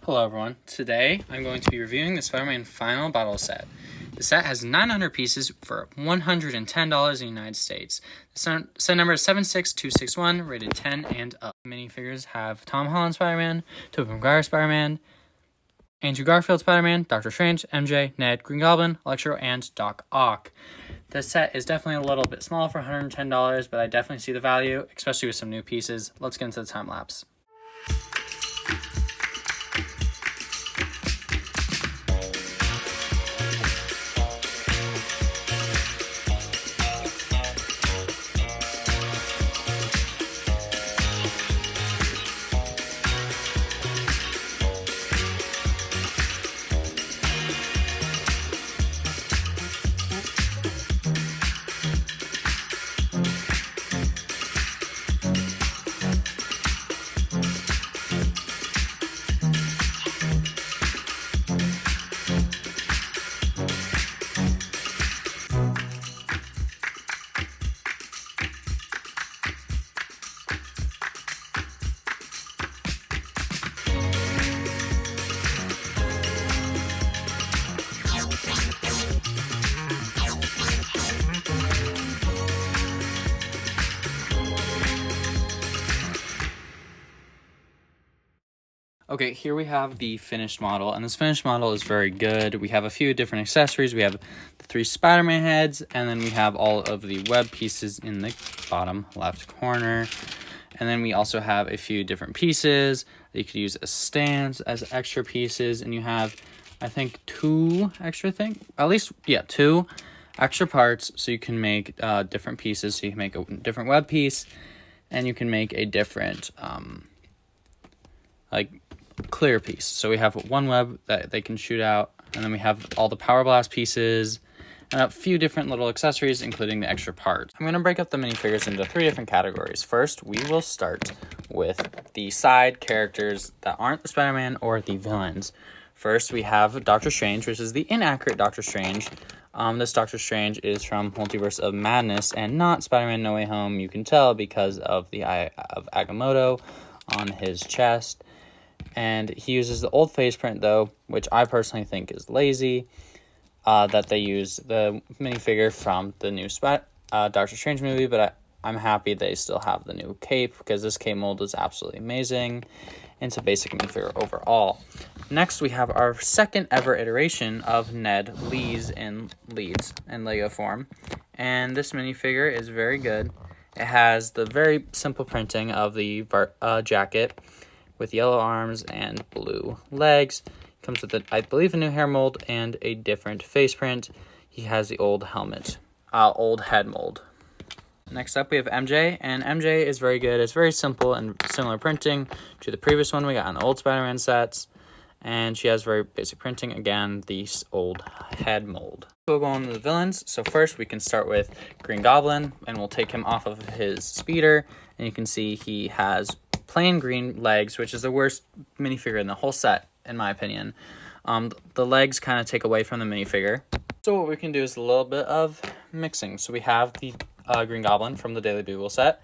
Hello everyone, today I'm going to be reviewing the Spider-Man Final Battle set. The set has 900 pieces for $110 in the United States. The set number is 76261, rated 10 and up. Minifigures have Tom Holland Spider-Man, Tobey Maguire Spider-Man, Andrew Garfield Spider-Man, Doctor Strange, MJ, Ned, Green Goblin, Electro, and Doc Ock. This set is definitely a little bit small for $110, but I definitely see the value, especially with some new pieces. Let's get into the time lapse. Okay, here we have the finished model, and this finished model is very good. We have a few different accessories. We have the 3 Spider-Man heads, and then we have all of the web pieces in the bottom left corner. And then we also have a few different pieces that you could use as stands, as extra pieces, and you have, I think, 2 extra two extra parts, so you can make different pieces. So you can make a different web piece, and you can make a different, clear piece. So we have one web that they can shoot out, and then we have all the Power Blast pieces and a few different little accessories, including the extra parts. I'm going to break up the minifigures into 3 different categories. First, we will start with the side characters that aren't the Spider-Man or the villains. First, we have Doctor Strange, which is the inaccurate Doctor Strange. This Doctor Strange is from Multiverse of Madness and not Spider-Man No Way Home. You can tell because of the eye of Agamotto on his chest. And he uses the old face print, though, which I personally think is lazy, that they use the minifigure from the new Doctor Strange movie, but I'm happy they still have the new cape, because this cape mold is absolutely amazing. And it's a basic minifigure overall. Next, we have our second ever iteration of Ned Leeds in Lego form. And this minifigure is very good. It has the very simple printing of the jacket, with yellow arms and blue legs. Comes with, I believe, a new hair mold and a different face print. He has the old head mold. Next up, we have MJ, and MJ is very good. It's very simple and similar printing to the previous one we got on the old Spider-Man sets. And she has very basic printing. Again, the old head mold. We'll go on to the villains. So first, we can start with Green Goblin, and we'll take him off of his speeder. And you can see he has plain green legs, which is the worst minifigure in the whole set, in my opinion. The legs kind of take away from the minifigure. So what we can do is a little bit of mixing. So we have the Green Goblin from the Daily Bugle set,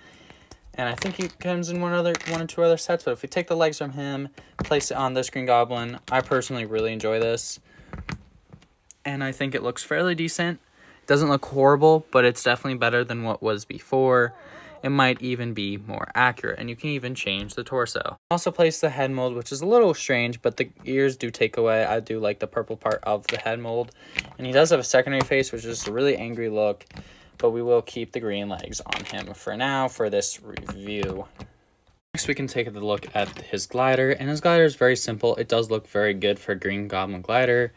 and I think he comes in one or two other sets, but if we take the legs from him, place it on this Green Goblin, I personally really enjoy this, and I think it looks fairly decent. It doesn't look horrible, but it's definitely better than what was before. It might even be more accurate, and you can even change the torso. Also place the head mold, which is a little strange, but the ears do take away. I do like the purple part of the head mold, and he does have a secondary face, which is a really angry look, but we will keep the green legs on him for now for this review. Next, we can take a look at his glider, and his glider is very simple. It does look very good for a Green Goblin glider,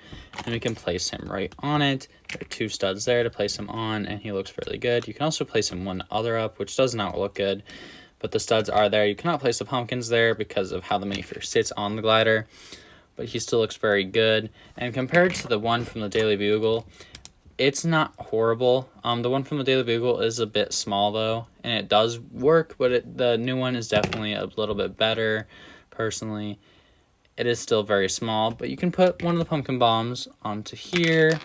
and we can place him right on it. There are 2 studs there to place him on, and he looks fairly good. You can also place him one other up, which does not look good, but the studs are there. You cannot place the pumpkins there because of how the minifigure sits on the glider, but he still looks very good. And compared to the one from the Daily Bugle, it's not horrible. The one from the Daily Bugle is a bit small, though, and it does work, but the new one is definitely a little bit better, personally. It is still very small, but you can put one of the pumpkin bombs onto here.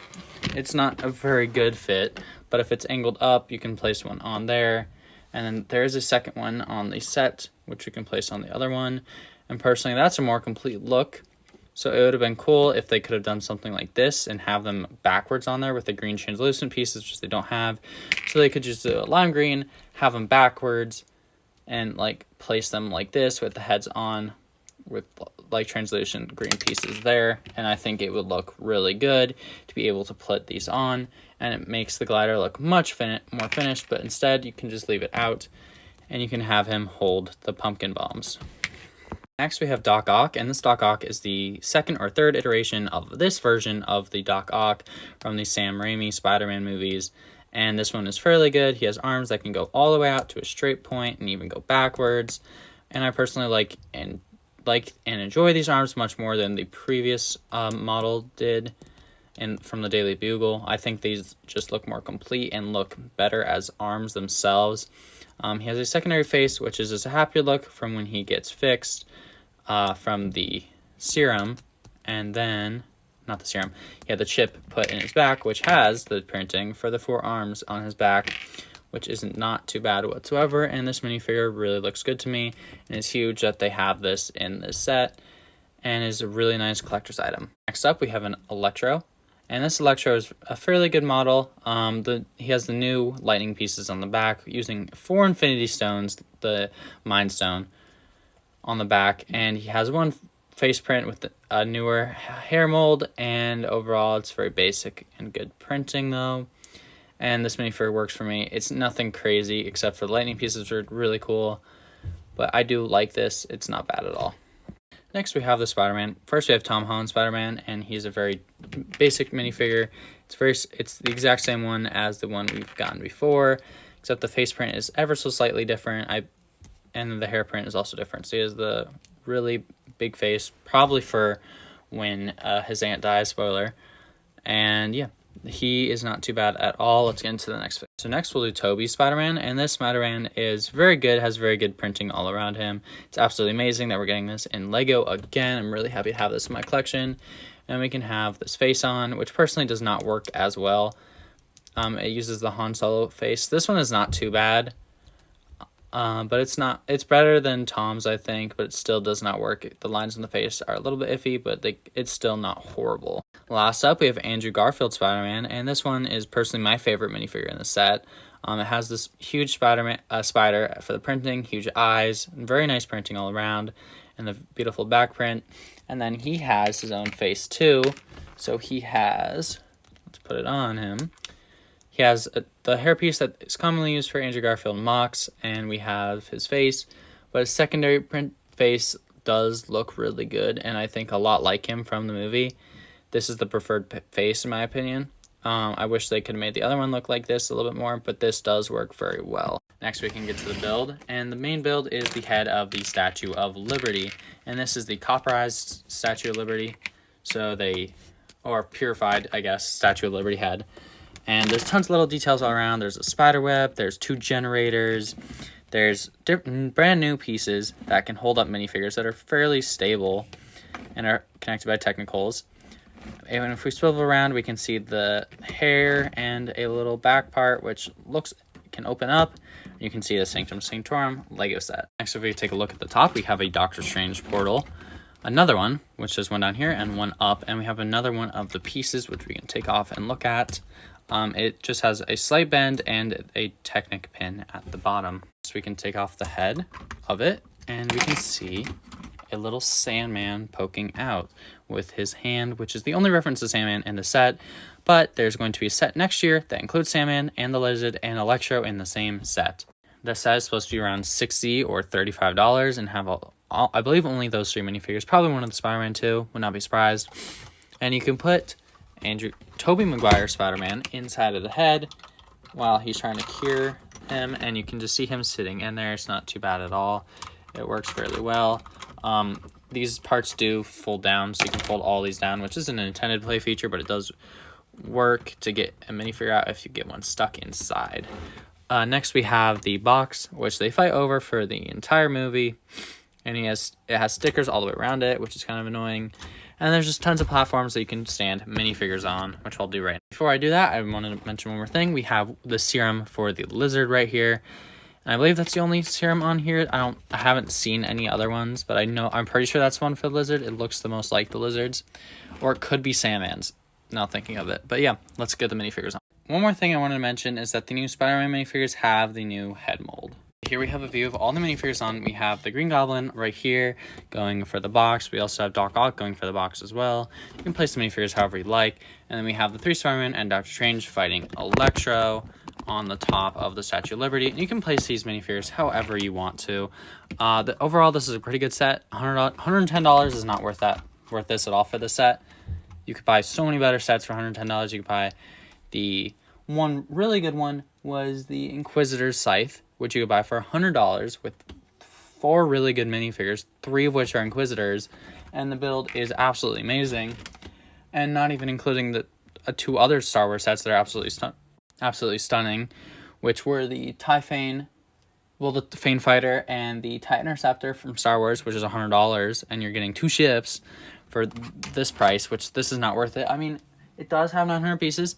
It's not a very good fit, but if it's angled up, you can place one on there. And then there's a second one on the set, which you can place on the other one. And personally, that's a more complete look. So it would have been cool if they could have done something like this and have them backwards on there with the green translucent pieces, which they don't have. So they could just do a lime green, have them backwards, and like place them like this with the heads on with like translucent green pieces there. And I think it would look really good to be able to put these on, and it makes the glider look much more finished, but instead you can just leave it out and you can have him hold the pumpkin bombs. Next, we have Doc Ock, and this Doc Ock is the second or third iteration of this version of the Doc Ock from the Sam Raimi Spider-Man movies, and this one is fairly good. He has arms that can go all the way out to a straight point and even go backwards, and I personally like and enjoy these arms much more than the previous model did and from the Daily Bugle. I think these just look more complete and look better as arms themselves. He has a secondary face, which is just a happier look from when he gets fixed from the serum, and then, not the serum, he had the chip put in his back, which has the printing for the 4 arms on his back, which is not too bad whatsoever, and this minifigure really looks good to me, and it's huge that they have this in this set, and is a really nice collector's item. Next up, we have an Electro. And this Electro is a fairly good model. He has the new lightning pieces on the back using 4 Infinity Stones, the Mind Stone, on the back. And he has one face print with a newer hair mold. And overall, it's very basic and good printing, though. And this minifigure works for me. It's nothing crazy, except for the lightning pieces are really cool. But I do like this. It's not bad at all. Next, we have the Spider-Man. First, we have Tom Holland Spider-Man, and he's a very basic minifigure. It's the exact same one as the one we've gotten before, except the face print is ever so slightly different. And the hair print is also different. So he has the really big face, probably for when his aunt dies. Spoiler. And yeah, he is not too bad at all. Let's get into the next phase. So next we'll do Tobey Spider-Man, and this Spider-Man is very good, has very good printing all around him. It's absolutely amazing that we're getting this in Lego again. I'm really happy to have this in my collection. And we can have this face on, which personally does not work as well. It uses the Han Solo face. This one is not too bad, but it's better than Tom's, I think, but it still does not work. The lines on the face are a little bit iffy, but it's still not horrible. Last up, we have Andrew Garfield Spider-Man, and this one is personally my favorite minifigure in the set. It has this huge spider for the printing, huge eyes, and very nice printing all around, and the beautiful back print. And then he has his own face too. So he has, let's put it on him. He has the hairpiece that is commonly used for Andrew Garfield mocks, and we have his face, but his secondary print face does look really good, and I think a lot like him from the movie. This is the preferred face in my opinion. I wish they could have made the other one look like this a little bit more, but this does work very well. Next we can get to the build, and the main build is the head of the Statue of Liberty, and this is the copperized Statue of Liberty, or purified, I guess, Statue of Liberty head. And there's tons of little details all around. There's a spider web, there's 2 generators, there's brand new pieces that can hold up minifigures that are fairly stable and are connected by technicals. And if we swivel around, we can see the hair and a little back part, which can open up. You can see the Sanctum Sanctorum Lego set. Next, if we take a look at the top, we have a Doctor Strange portal. Another one, which is one down here and one up. And we have another one of the pieces, which we can take off and look at. It just has a slight bend and a Technic pin at the bottom. So we can take off the head of it, and we can see a little Sandman poking out with his hand, which is the only reference to Sandman in the set, but there's going to be a set next year that includes Sandman and the Lizard and Electro in the same set. The set is supposed to be around $60 or $35 and have I believe only those 3 minifigures, probably one of the Spider-Man too, would not be surprised. And you can put Tobey Maguire Spider-Man inside of the head while he's trying to cure him, and you can just see him sitting in there. It's not too bad at all. It works fairly well. These parts do fold down, so you can fold all these down, which isn't an intended play feature, but it does work to get a minifigure out if you get one stuck inside. Next, we have the box, which they fight over for the entire movie, and it has stickers all the way around it, which is kind of annoying. And there's just tons of platforms that you can stand minifigures on, which I'll do right now. Before I do that, I wanted to mention one more thing. We have the serum for the Lizard right here. And I believe that's the only serum on here. I haven't seen any other ones, but I'm pretty sure that's one for the lizard. It looks the most like the lizards, or it could be Sandman's, now thinking of it. But yeah, let's get the minifigures on. One more thing I wanted to mention is that the new Spider-Man minifigures have the new head mold. Here we have a view of all the minifigures on. We have the Green Goblin right here going for the box. We also have Doc Ock going for the box as well. You can place the minifigures however you like. And then we have the 3 Spider-Man and Doctor Strange fighting Electro on the top of the Statue of Liberty. And you can place these minifigures however you want to. Overall, this is a pretty good set. $110 is not worth this at all for the set. You could buy so many better sets for $110. You could buy the one really good one was the Inquisitor's Scythe, which you could buy for $100 with 4 really good minifigures, 3 of which are Inquisitors, and the build is absolutely amazing. And not even including the 2 other Star Wars sets that are absolutely stunning, which were the Typhane, the Fane Fighter, and the TIE Interceptor from Star Wars, which is $100, and you're getting 2 ships for this price, which this is not worth it. I mean, it does have 900 pieces.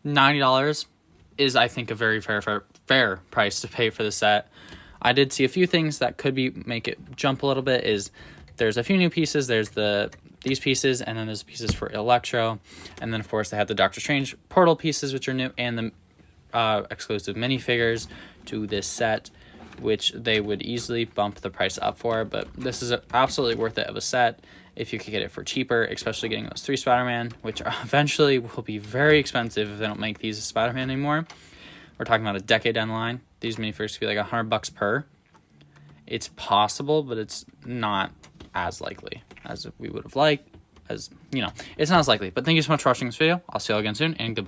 $90 is, I think, a very fair price to pay for the set. I did see a few things that could make it jump a little bit. There's a few new pieces. There's these pieces, and then there's pieces for Electro, and then of course they have the Doctor Strange portal pieces, which are new, and the exclusive minifigures to this set, which they would easily bump the price up for. But this is absolutely worth it of a set if you could get it for cheaper, especially getting those 3 Spider-Man, which eventually will be very expensive if they don't make these Spider-Man anymore. We're talking about a decade down the line. These minifigures could be like $100 per. It's possible, but it's not as likely as we would have liked. It's not as likely. But thank you so much for watching this video. I'll see you all again soon, and goodbye.